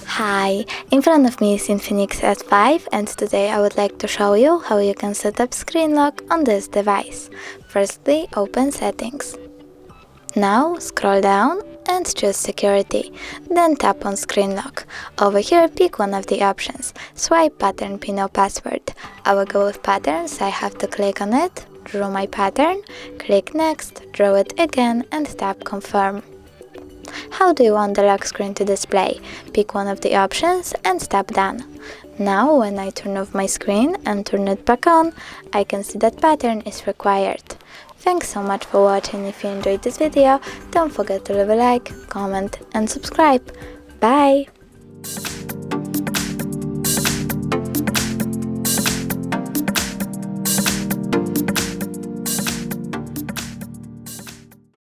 Hi, in front of me is INFINIX S5 and today I would like to show you how you can set up screen lock on this device. Firstly, open Settings. Now scroll down and choose Security, then tap on Screen Lock. Over here pick one of the options, swipe pattern pin or password. I will go with pattern, so I have to click on it, draw my pattern, click Next, draw it again and tap Confirm. How do you want the lock screen to display? Pick one of the options and tap Done. Now when I turn off my screen and turn it back on, I can see that pattern is required. Thanks so much for watching. If you enjoyed this video, don't forget to leave a like, comment and subscribe. Bye!